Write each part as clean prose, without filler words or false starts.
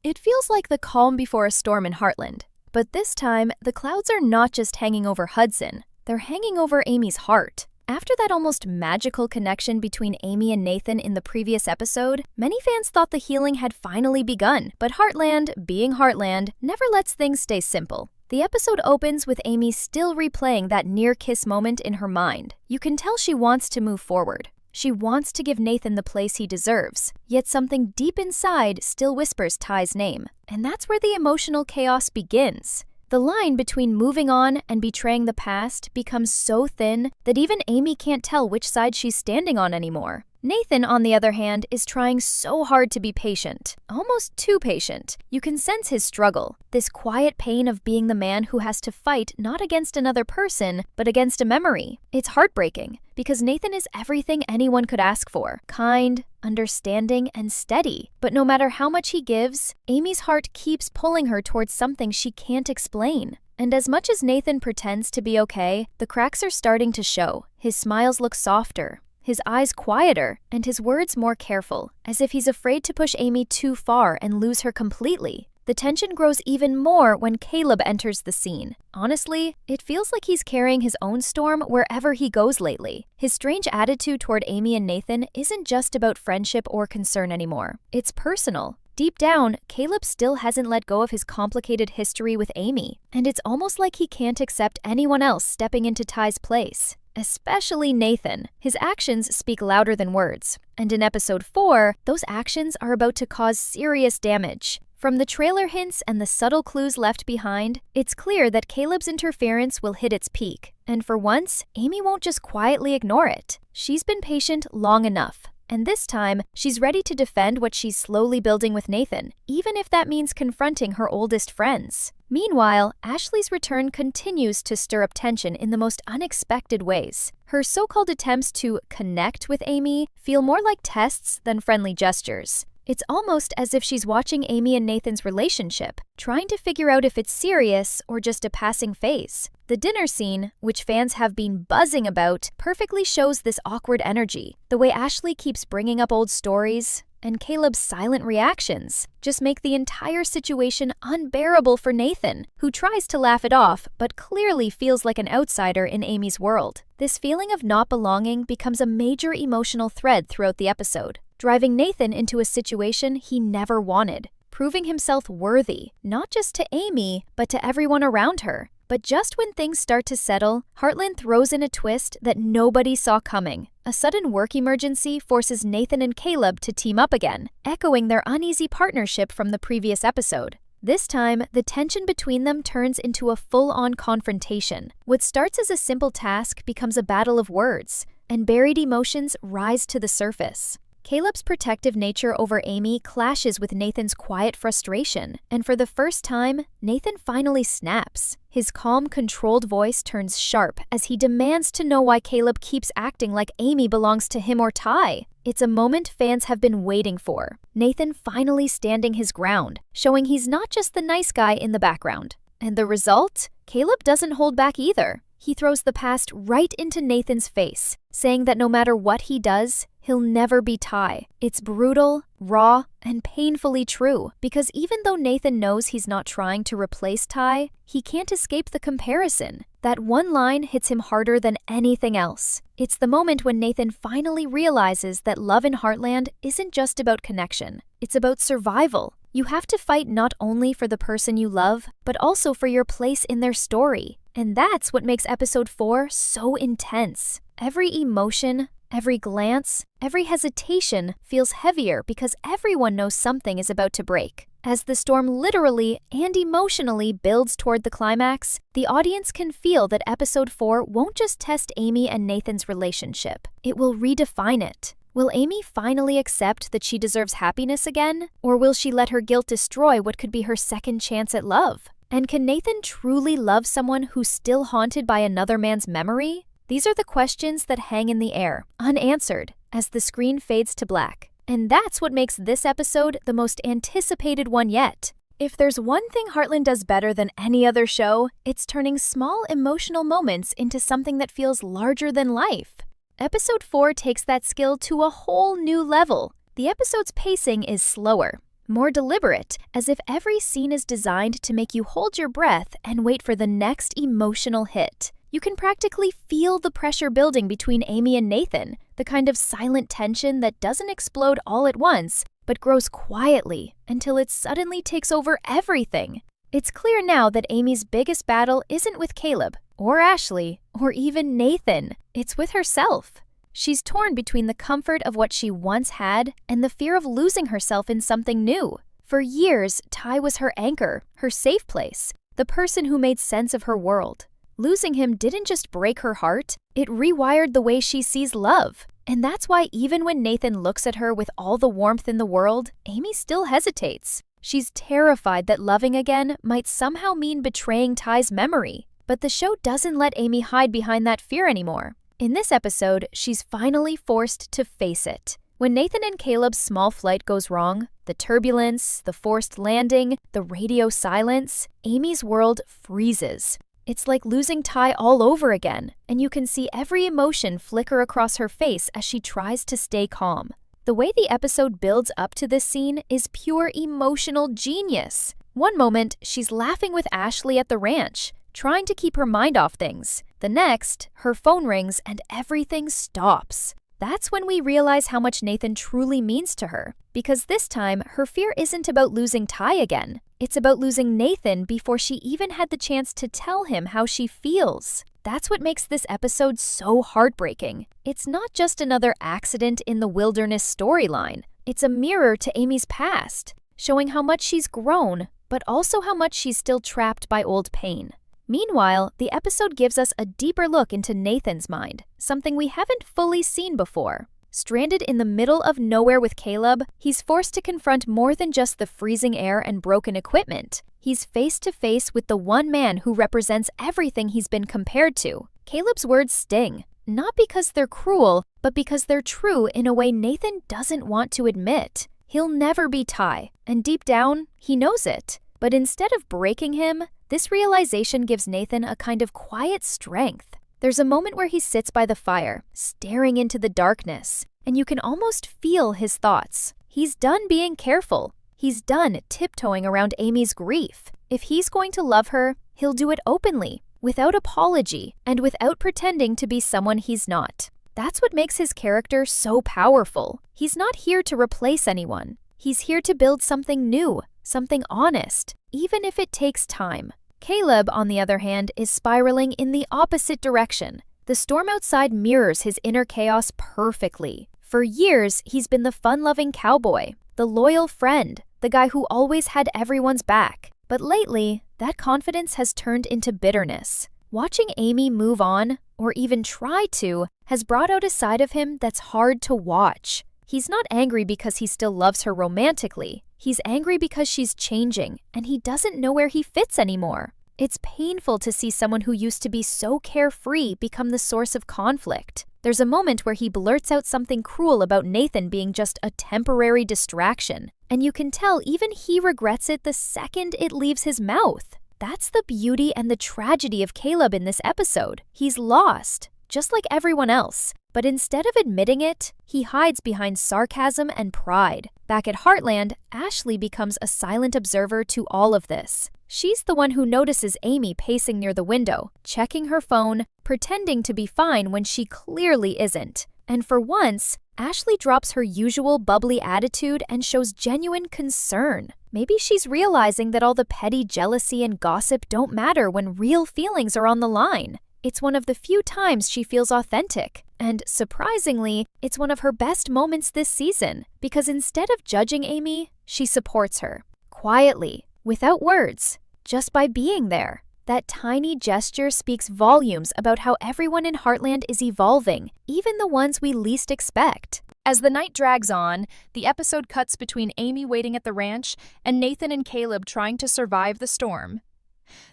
It feels like the calm before a storm in Heartland. But this time, the clouds are not just hanging over Hudson, they're hanging over Amy's heart. After that almost magical connection between Amy and Nathan in the previous episode, many fans thought the healing had finally begun. But Heartland, being Heartland, never lets things stay simple. The episode opens with Amy still replaying that near-kiss moment in her mind. You can tell she wants to move forward. She wants to give Nathan the place he deserves, yet something deep inside still whispers Ty's name. And that's where the emotional chaos begins. The line between moving on and betraying the past becomes so thin that even Amy can't tell which side she's standing on anymore. Nathan, on the other hand, is trying so hard to be patient, almost too patient. You can sense his struggle, this quiet pain of being the man who has to fight not against another person, but against a memory. It's heartbreaking, because Nathan is everything anyone could ask for: kind, understanding, and steady. But no matter how much he gives, Amy's heart keeps pulling her towards something she can't explain. And as much as Nathan pretends to be okay, the cracks are starting to show. His smiles look softer, his eyes quieter, and his words more careful, as if he's afraid to push Amy too far and lose her completely. The tension grows even more when Caleb enters the scene. Honestly, it feels like he's carrying his own storm wherever he goes lately. His strange attitude toward Amy and Nathan isn't just about friendship or concern anymore. It's personal. Deep down, Caleb still hasn't let go of his complicated history with Amy, and it's almost like he can't accept anyone else stepping into Ty's place. Especially Nathan. His actions speak louder than words. And in episode 4, those actions are about to cause serious damage. From the trailer hints and the subtle clues left behind, it's clear that Caleb's interference will hit its peak. And for once, Amy won't just quietly ignore it. She's been patient long enough. And this time, she's ready to defend what she's slowly building with Nathan, even if that means confronting her oldest friends. Meanwhile, Ashley's return continues to stir up tension in the most unexpected ways. Her so-called attempts to connect with Amy feel more like tests than friendly gestures. It's almost as if she's watching Amy and Nathan's relationship, trying to figure out if it's serious or just a passing phase. The dinner scene, which fans have been buzzing about, perfectly shows this awkward energy. The way Ashley keeps bringing up old stories, and Caleb's silent reactions just make the entire situation unbearable for Nathan, who tries to laugh it off but clearly feels like an outsider in Amy's world. This feeling of not belonging becomes a major emotional thread throughout the episode, driving Nathan into a situation he never wanted, proving himself worthy, not just to Amy, but to everyone around her. But just when things start to settle, Heartland throws in a twist that nobody saw coming. A sudden work emergency forces Nathan and Caleb to team up again, echoing their uneasy partnership from the previous episode. This time, the tension between them turns into a full-on confrontation. What starts as a simple task becomes a battle of words, and buried emotions rise to the surface. Caleb's protective nature over Amy clashes with Nathan's quiet frustration, and for the first time, Nathan finally snaps. His calm, controlled voice turns sharp as he demands to know why Caleb keeps acting like Amy belongs to him or Ty. It's a moment fans have been waiting for. Nathan finally standing his ground, showing he's not just the nice guy in the background. And the result? Caleb doesn't hold back either. He throws the past right into Nathan's face, saying that no matter what he does, he'll never be Ty. It's brutal, raw, and painfully true, because even though Nathan knows he's not trying to replace Ty, he can't escape the comparison. That one line hits him harder than anything else. It's the moment when Nathan finally realizes that love in Heartland isn't just about connection. It's about survival. You have to fight not only for the person you love, but also for your place in their story. And that's what makes episode 4 so intense. Every emotion, every glance, every hesitation feels heavier because everyone knows something is about to break. As the storm literally and emotionally builds toward the climax, the audience can feel that episode 4 won't just test Amy and Nathan's relationship. It will redefine it. Will Amy finally accept that she deserves happiness again? Or will she let her guilt destroy what could be her second chance at love? And can Nathan truly love someone who's still haunted by another man's memory? These are the questions that hang in the air, unanswered, as the screen fades to black. And that's what makes this episode the most anticipated one yet. If there's one thing Heartland does better than any other show, it's turning small emotional moments into something that feels larger than life. Episode 4 takes that skill to a whole new level. The episode's pacing is slower, more deliberate, as if every scene is designed to make you hold your breath and wait for the next emotional hit. You can practically feel the pressure building between Amy and Nathan, the kind of silent tension that doesn't explode all at once, but grows quietly until it suddenly takes over everything. It's clear now that Amy's biggest battle isn't with Caleb, or Ashley, or even Nathan. It's with herself. She's torn between the comfort of what she once had and the fear of losing herself in something new. For years, Ty was her anchor, her safe place, the person who made sense of her world. Losing him didn't just break her heart, it rewired the way she sees love. And that's why even when Nathan looks at her with all the warmth in the world, Amy still hesitates. She's terrified that loving again might somehow mean betraying Ty's memory. But the show doesn't let Amy hide behind that fear anymore. In this episode, she's finally forced to face it. When Nathan and Caleb's small flight goes wrong, the turbulence, the forced landing, the radio silence, Amy's world freezes. It's like losing Ty all over again, and you can see every emotion flicker across her face as she tries to stay calm. The way the episode builds up to this scene is pure emotional genius. One moment, she's laughing with Ashley at the ranch, trying to keep her mind off things. The next, her phone rings and everything stops. That's when we realize how much Nathan truly means to her, because this time, her fear isn't about losing Ty again. It's about losing Nathan before she even had the chance to tell him how she feels. That's what makes this episode so heartbreaking. It's not just another accident in the wilderness storyline. It's a mirror to Amy's past, showing how much she's grown, but also how much she's still trapped by old pain. Meanwhile, the episode gives us a deeper look into Nathan's mind, something we haven't fully seen before. Stranded in the middle of nowhere with Caleb, he's forced to confront more than just the freezing air and broken equipment. He's face to face with the one man who represents everything he's been compared to. Caleb's words sting, not because they're cruel, but because they're true in a way Nathan doesn't want to admit. He'll never be Ty, and deep down, he knows it. But instead of breaking him, this realization gives Nathan a kind of quiet strength. There's a moment where he sits by the fire, staring into the darkness, and you can almost feel his thoughts. He's done being careful. He's done tiptoeing around Amy's grief. If he's going to love her, he'll do it openly, without apology, and without pretending to be someone he's not. That's what makes his character so powerful. He's not here to replace anyone. He's here to build something new, something honest, even if it takes time. Caleb, on the other hand, is spiraling in the opposite direction. The storm outside mirrors his inner chaos perfectly. For years, he's been the fun-loving cowboy, the loyal friend, the guy who always had everyone's back. But lately, that confidence has turned into bitterness. Watching Amy move on, or even try to, has brought out a side of him that's hard to watch. He's not angry because he still loves her romantically. He's angry because she's changing, and he doesn't know where he fits anymore. It's painful to see someone who used to be so carefree become the source of conflict. There's a moment where he blurts out something cruel about Nathan being just a temporary distraction, and you can tell even he regrets it the second it leaves his mouth. That's the beauty and the tragedy of Caleb in this episode. He's lost, just like everyone else. But instead of admitting it, he hides behind sarcasm and pride. Back at Heartland, Ashley becomes a silent observer to all of this. She's the one who notices Amy pacing near the window, checking her phone, pretending to be fine when she clearly isn't. And for once, Ashley drops her usual bubbly attitude and shows genuine concern. Maybe she's realizing that all the petty jealousy and gossip don't matter when real feelings are on the line. It's one of the few times she feels authentic. And surprisingly, it's one of her best moments this season, because instead of judging Amy, she supports her. Quietly, without words, just by being there. That tiny gesture speaks volumes about how everyone in Heartland is evolving, even the ones we least expect. As the night drags on, the episode cuts between Amy waiting at the ranch and Nathan and Caleb trying to survive the storm.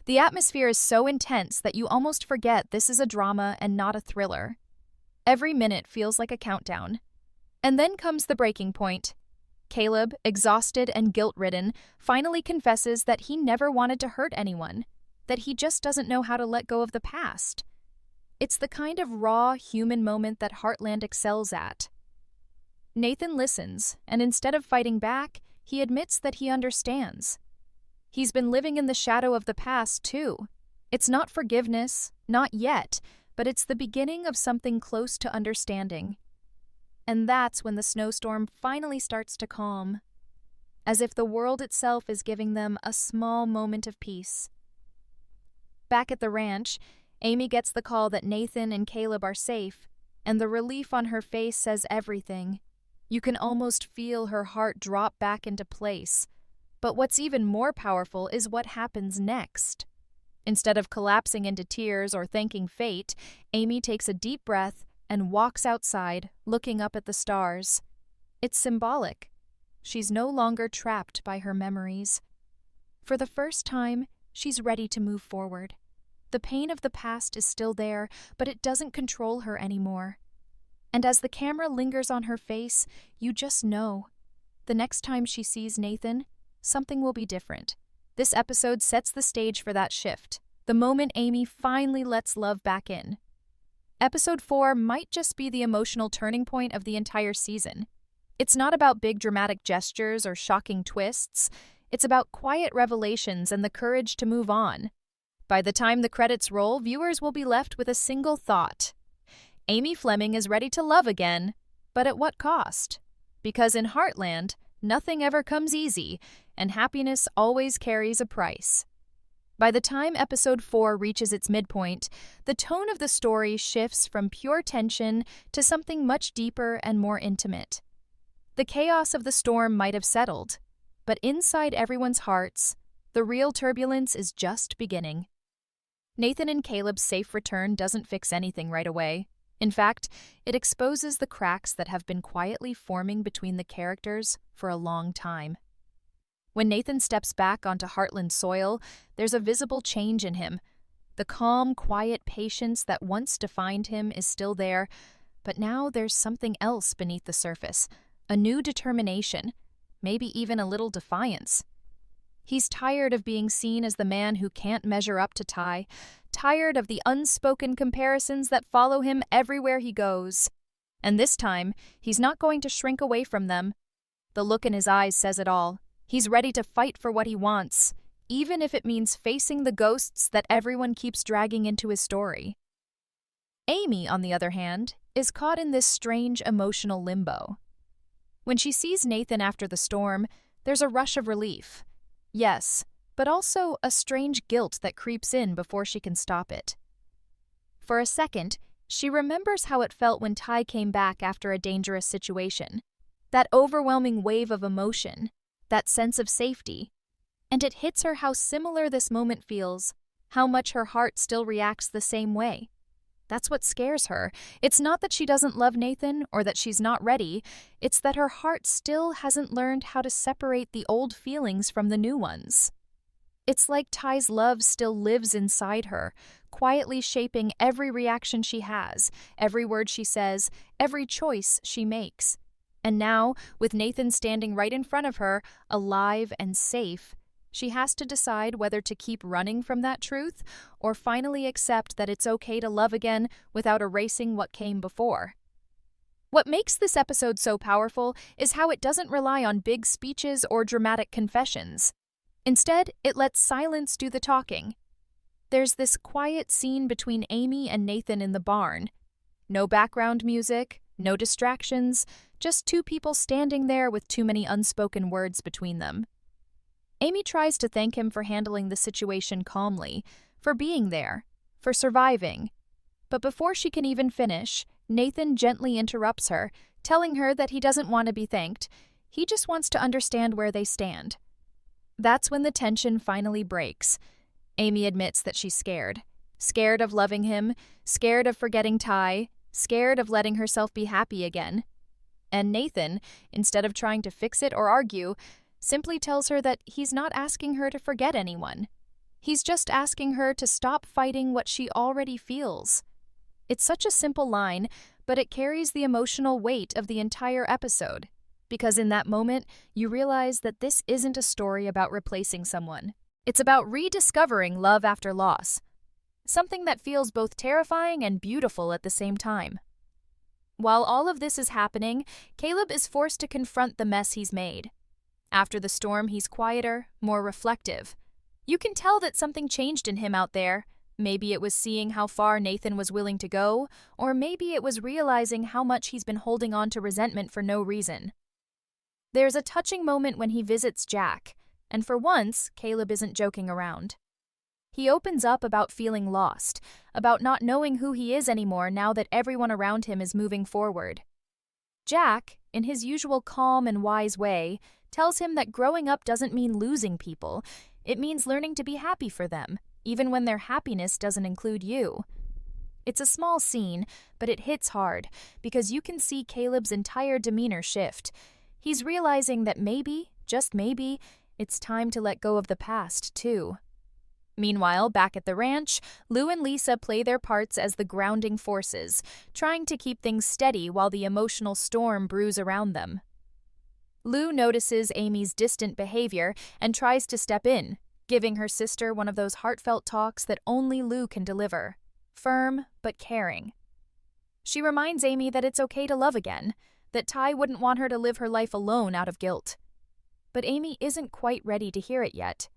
The atmosphere is so intense that you almost forget this is a drama and not a thriller. Every minute feels like a countdown. And then comes the breaking point. Caleb, exhausted and guilt-ridden, finally confesses that he never wanted to hurt anyone, that he just doesn't know how to let go of the past. It's the kind of raw, human moment that Heartland excels at. Nathan listens, and instead of fighting back, he admits that he understands. He's been living in the shadow of the past, too. It's not forgiveness, not yet, but it's the beginning of something close to understanding. And that's when the snowstorm finally starts to calm, as if the world itself is giving them a small moment of peace. Back at the ranch, Amy gets the call that Nathan and Caleb are safe, and the relief on her face says everything. You can almost feel her heart drop back into place. But what's even more powerful is what happens next. Instead of collapsing into tears or thanking fate, Amy takes a deep breath and walks outside, looking up at the stars. It's symbolic. She's no longer trapped by her memories. For the first time, she's ready to move forward. The pain of the past is still there, but it doesn't control her anymore. And as the camera lingers on her face, you just know. The next time she sees Nathan, something will be different. This episode sets the stage for that shift, the moment Amy finally lets love back in. Episode 4 might just be the emotional turning point of the entire season. It's not about big dramatic gestures or shocking twists. It's about quiet revelations and the courage to move on. By the time the credits roll, viewers will be left with a single thought. Amy Fleming is ready to love again, but at what cost? Because in Heartland, nothing ever comes easy, and happiness always carries a price. By the time episode 4 reaches its midpoint, the tone of the story shifts from pure tension to something much deeper and more intimate. The chaos of the storm might have settled, but inside everyone's hearts, the real turbulence is just beginning. Nathan and Caleb's safe return doesn't fix anything right away. In fact, it exposes the cracks that have been quietly forming between the characters for a long time. When Nathan steps back onto Heartland soil, there's a visible change in him. The calm, quiet patience that once defined him is still there, but now there's something else beneath the surface, a new determination, maybe even a little defiance. He's tired of being seen as the man who can't measure up to Ty, tired of the unspoken comparisons that follow him everywhere he goes. And this time, he's not going to shrink away from them. The look in his eyes says it all. He's ready to fight for what he wants, even if it means facing the ghosts that everyone keeps dragging into his story. Amy, on the other hand, is caught in this strange emotional limbo. When she sees Nathan after the storm, there's a rush of relief. Yes, but also a strange guilt that creeps in before she can stop it. For a second, she remembers how it felt when Ty came back after a dangerous situation. That overwhelming wave of emotion, that sense of safety. And it hits her how similar this moment feels, how much her heart still reacts the same way. That's what scares her. It's not that she doesn't love Nathan or that she's not ready. It's that her heart still hasn't learned how to separate the old feelings from the new ones. It's like Ty's love still lives inside her, quietly shaping every reaction she has, every word she says, every choice she makes. And now, with Nathan standing right in front of her, alive and safe, she has to decide whether to keep running from that truth or finally accept that it's okay to love again without erasing what came before. What makes this episode so powerful is how it doesn't rely on big speeches or dramatic confessions. Instead, it lets silence do the talking. There's this quiet scene between Amy and Nathan in the barn. No background music, no distractions, just two people standing there with too many unspoken words between them. Amy tries to thank him for handling the situation calmly, for being there, for surviving. But before she can even finish, Nathan gently interrupts her, telling her that he doesn't want to be thanked. He just wants to understand where they stand. That's when the tension finally breaks. Amy admits that she's scared. Scared of loving him, scared of forgetting Ty, scared of letting herself be happy again. And Nathan, instead of trying to fix it or argue, simply tells her that he's not asking her to forget anyone. He's just asking her to stop fighting what she already feels. It's such a simple line, but it carries the emotional weight of the entire episode. Because in that moment, you realize that this isn't a story about replacing someone. It's about rediscovering love after loss. Something that feels both terrifying and beautiful at the same time. While all of this is happening, Caleb is forced to confront the mess he's made. After the storm, he's quieter, more reflective. You can tell that something changed in him out there. Maybe it was seeing how far Nathan was willing to go, or maybe it was realizing how much he's been holding on to resentment for no reason. There's a touching moment when he visits Jack, and for once, Caleb isn't joking around. He opens up about feeling lost, about not knowing who he is anymore now that everyone around him is moving forward. Jack, in his usual calm and wise way, tells him that growing up doesn't mean losing people. It means learning to be happy for them, even when their happiness doesn't include you. It's a small scene, but it hits hard, because you can see Caleb's entire demeanor shift. He's realizing that maybe, just maybe, it's time to let go of the past, too. Meanwhile, back at the ranch, Lou and Lisa play their parts as the grounding forces, trying to keep things steady while the emotional storm brews around them. Lou notices Amy's distant behavior and tries to step in, giving her sister one of those heartfelt talks that only Lou can deliver, firm but caring. She reminds Amy that it's okay to love again, that Ty wouldn't want her to live her life alone out of guilt. But Amy isn't quite ready to hear it yet.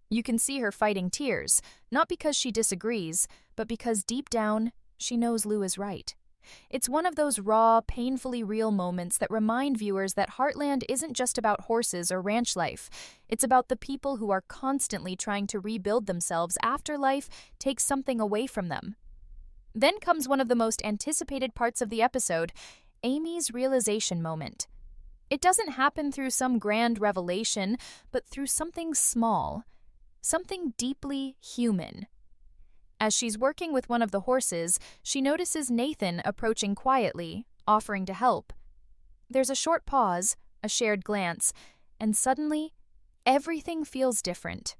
You can see her fighting tears, not because she disagrees, but because deep down, she knows Lou is right. It's one of those raw, painfully real moments that remind viewers that Heartland isn't just about horses or ranch life. It's about the people who are constantly trying to rebuild themselves after life takes something away from them. Then comes one of the most anticipated parts of the episode, Amy's realization moment. It doesn't happen through some grand revelation, but through something small. Something deeply human. As she's working with one of the horses, she notices Nathan approaching quietly, offering to help. There's a short pause, a shared glance, and suddenly, everything feels different.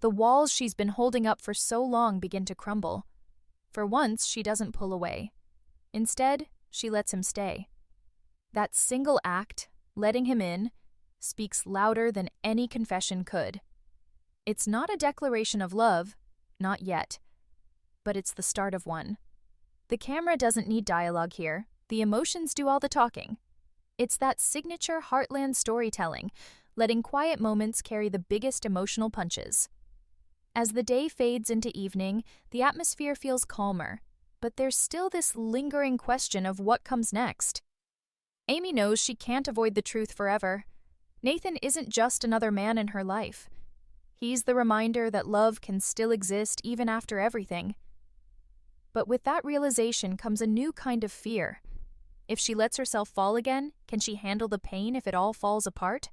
The walls she's been holding up for so long begin to crumble. For once, she doesn't pull away. Instead, she lets him stay. That single act, letting him in, speaks louder than any confession could. It's not a declaration of love, not yet, but it's the start of one. The camera doesn't need dialogue here, the emotions do all the talking. It's that signature Heartland storytelling, letting quiet moments carry the biggest emotional punches. As the day fades into evening, the atmosphere feels calmer, but there's still this lingering question of what comes next. Amy knows she can't avoid the truth forever. Nathan isn't just another man in her life. He's the reminder that love can still exist even after everything. But with that realization comes a new kind of fear. If she lets herself fall again, can she handle the pain if it all falls apart?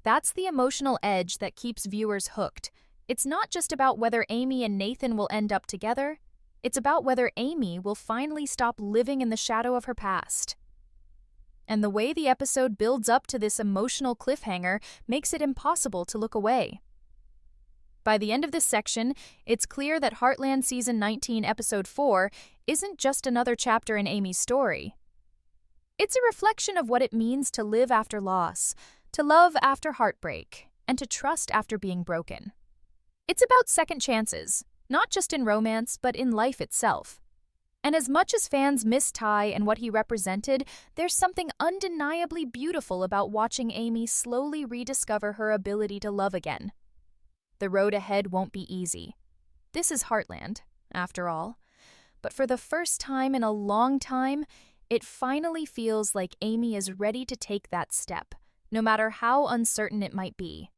That's the emotional edge that keeps viewers hooked. It's not just about whether Amy and Nathan will end up together. It's about whether Amy will finally stop living in the shadow of her past. And the way the episode builds up to this emotional cliffhanger makes it impossible to look away. By the end of this section, it's clear that Heartland Season 19, Episode 4 isn't just another chapter in Amy's story. It's a reflection of what it means to live after loss, to love after heartbreak, and to trust after being broken. It's about second chances, not just in romance, but in life itself. And as much as fans miss Ty and what he represented, there's something undeniably beautiful about watching Amy slowly rediscover her ability to love again. The road ahead won't be easy. This is Heartland, after all. But for the first time in a long time, it finally feels like Amy is ready to take that step, no matter how uncertain it might be.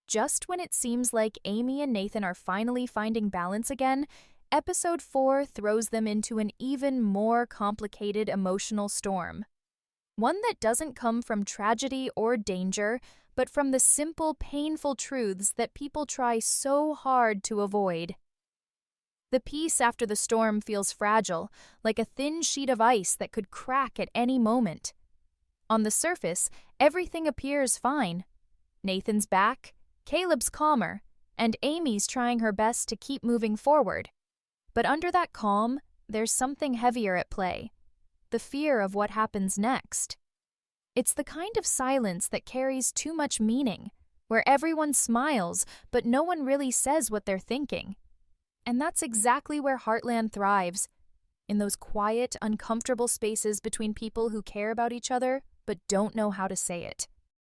Just when it seems like Amy and Nathan are finally finding balance again, Episode 4 throws them into an even more complicated emotional storm. One that doesn't come from tragedy or danger, but from the simple, painful truths that people try so hard to avoid. The peace after the storm feels fragile, like a thin sheet of ice that could crack at any moment. On the surface, everything appears fine. Nathan's back, Caleb's calmer, and Amy's trying her best to keep moving forward. But under that calm, there's something heavier at play. The fear of what happens next. It's the kind of silence that carries too much meaning, where everyone smiles, but no one really says what they're thinking. And that's exactly where Heartland thrives, in those quiet, uncomfortable spaces between people who care about each other, but don't know how to say it.